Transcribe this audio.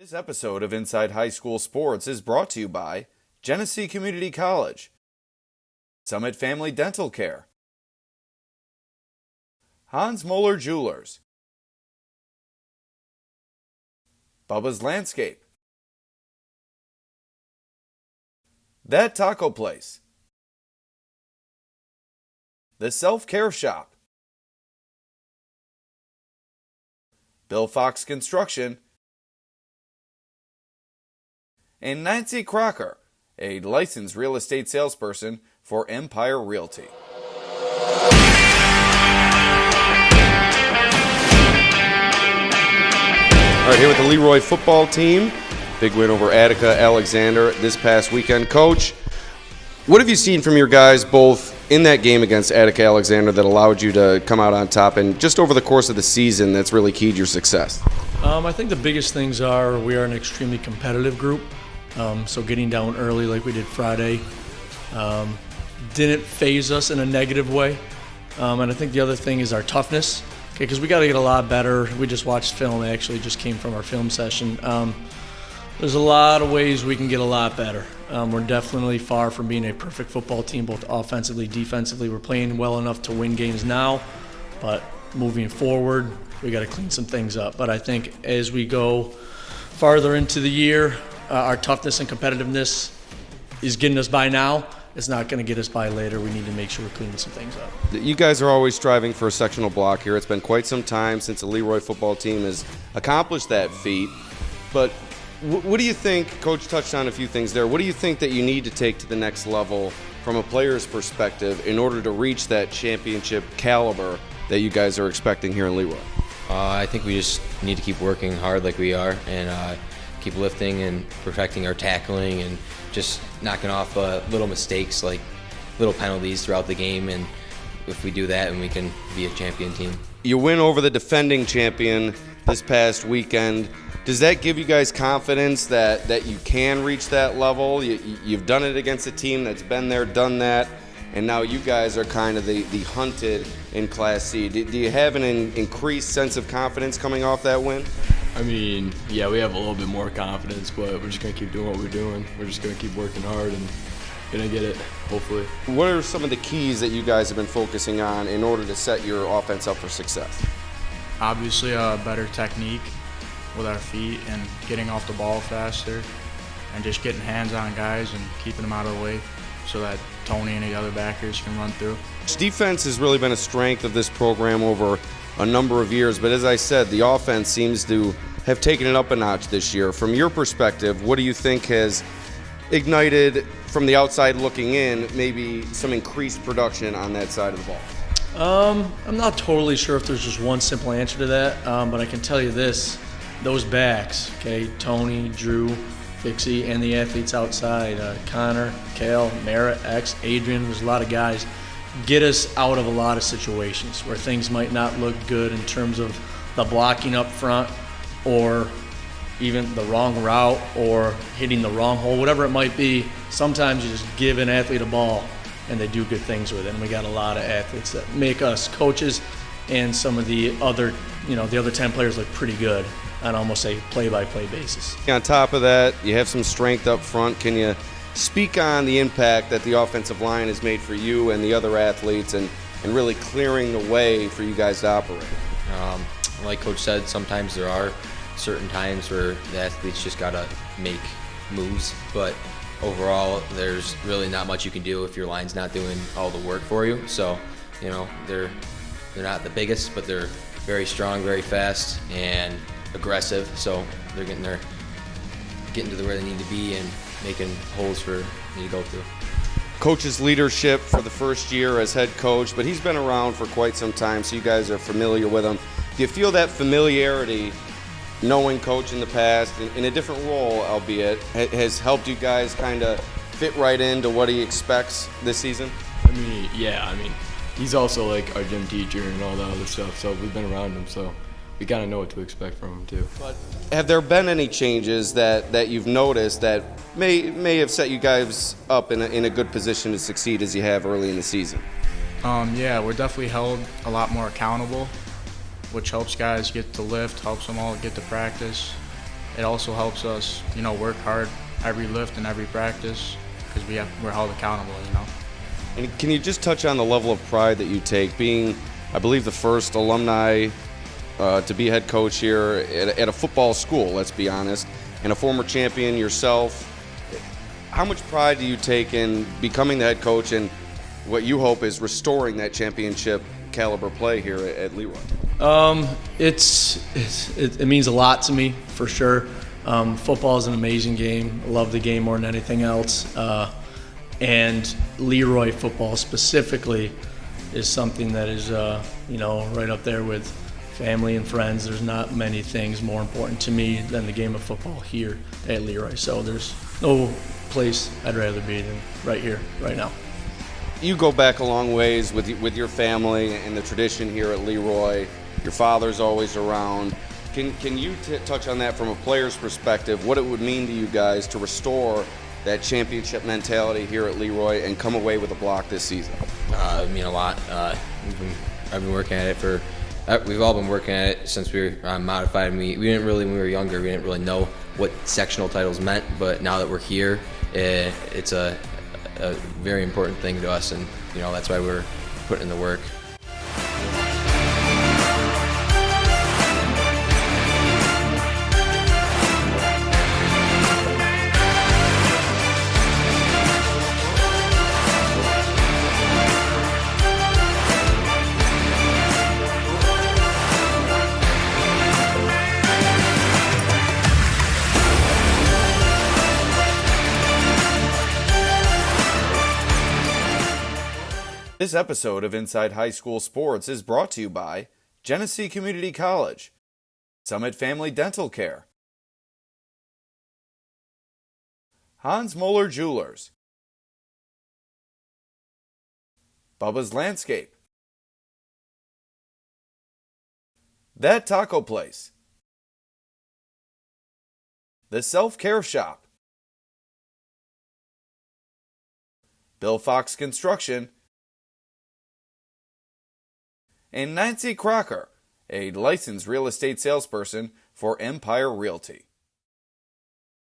This episode of Inside High School Sports is brought to you by Genesee Community College, Summit Family Dental Care, Hans Moeller Jewelers, Bubba's Landscape, That Taco Place, The Self-Care Shop, Bill Fox Construction, and Nancy Crocker, a licensed real estate salesperson for Empire Realty. All right, here with the Le Roy football team. Big win over Attica Alexander this past weekend. Coach, what have you seen from your guys both in that game against Attica Alexander that allowed you to come out on top, and just over the course of the season that's really keyed your success? I think the biggest things are we are an extremely competitive group. So getting down early like we did Friday didn't phase us in a negative way. And I think the other thing is our toughness, because we got to get a lot better. We just watched film, actually just came from our film session. There's a lot of ways we can get a lot better. We're definitely far from being a perfect football team, both offensively, defensively. We're playing well enough to win games now, but moving forward, we got to clean some things up. But I think as we go farther into the year, our toughness and competitiveness is getting us by now. It's not going to get us by later. We need to make sure we're cleaning some things up. You guys are always striving for a sectional block here. It's been quite some time since the Le Roy football team has accomplished that feat. But what do you think, Coach touched on a few things there, what do you think that you need to take to the next level from a player's perspective in order to reach that championship caliber that you guys are expecting here in Le Roy? I think we just need to keep working hard like we are, and keep lifting and perfecting our tackling and just knocking off little mistakes, like little penalties throughout the game. And if we do that, and we can be a champion team. You win over the defending champion this past weekend. Does that give you guys confidence that you can reach that level? You've done it against a team that's been there, done that, and now you guys are kind of the hunted in Class C. Do you have an increased sense of confidence coming off that win? I mean, yeah, we have a little bit more confidence, but we're just going to keep doing what we're doing. We're just going to keep working hard and going to get it, hopefully. What are some of the keys that you guys have been focusing on in order to set your offense up for success? Obviously, a better technique with our feet and getting off the ball faster and just getting hands on guys and keeping them out of the way so that Tony and the other backers can run through. Defense has really been a strength of this program over a number of years, but as I said, the offense seems to have taken it up a notch this year. From your perspective, what do you think has ignited, from the outside looking in, maybe some increased production on that side of the ball? I'm not totally sure if there's just one simple answer to that, but I can tell you this. Those backs, okay, Tony, Drew, Fixie, and the athletes outside, Connor, Kale, Merritt, X, Adrian, there's a lot of guys, get us out of a lot of situations where things might not look good in terms of the blocking up front or even the wrong route or hitting the wrong hole, whatever it might be. Sometimes you just give an athlete a ball and they do good things with it. And we got a lot of athletes that make us coaches and some of the other, the other 10 players look pretty good on almost a play-by-play basis. On top of that, you have some strength up front. Can you speak on the impact that the offensive line has made for you and the other athletes and really clearing the way for you guys to operate? Like Coach said, sometimes there are certain times where the athletes just got to make moves, but overall there's really not much you can do if your line's not doing all the work for you. So, they're not the biggest, but they're very strong, very fast, and aggressive, so they're getting to where they need to be and making holes for me to go through. Coach's leadership for the first year as head coach, but he's been around for quite some time, so you guys are familiar with him. Do you feel that familiarity, knowing Coach in the past, in a different role, albeit, has helped you guys kind of fit right into what he expects this season? I mean, he's also like our gym teacher and all that other stuff, so we've been around him, so we kind of know what to expect from him too. But have there been any changes that you've noticed that may have set you guys up in a good position to succeed as you have early in the season? Yeah, we're definitely held a lot more accountable, which helps guys get to lift, helps them all get to practice. it also helps us, work hard every lift and every practice because we're held accountable. And can you just touch on the level of pride that you take, being, I believe, the first alumni to be head coach here at a football school, let's be honest, and a former champion yourself? How much pride do you take in becoming the head coach and what you hope is restoring that championship caliber play here at Le Roy? It means a lot to me, for sure. Football is an amazing game. I love the game more than anything else. And Le Roy football specifically is something that is, right up there with family and friends. There's not many things more important to me than the game of football here at Le Roy. So there's no place I'd rather be than right here, right now. You go back a long ways with your family and the tradition here at Le Roy. Your father's always around. Can you touch on that from a player's perspective, what it would mean to you guys to restore that championship mentality here at Le Roy and come away with a block this season? It would mean a lot. I've been working at it we've all been working at it since we were modified. We didn't really, when we were younger, we didn't really know what sectional titles meant, but now that we're here, it's a very important thing to us, and that's why we're putting in the work. This episode of Inside High School Sports is brought to you by Genesee Community College, Summit Family Dental Care, Hans Moeller Jewelers, Bubba's Landscape, That Taco Place, The Self-Care Shop, Bill Fox Construction, and Nancy Crocker, a licensed real estate salesperson for Empire Realty.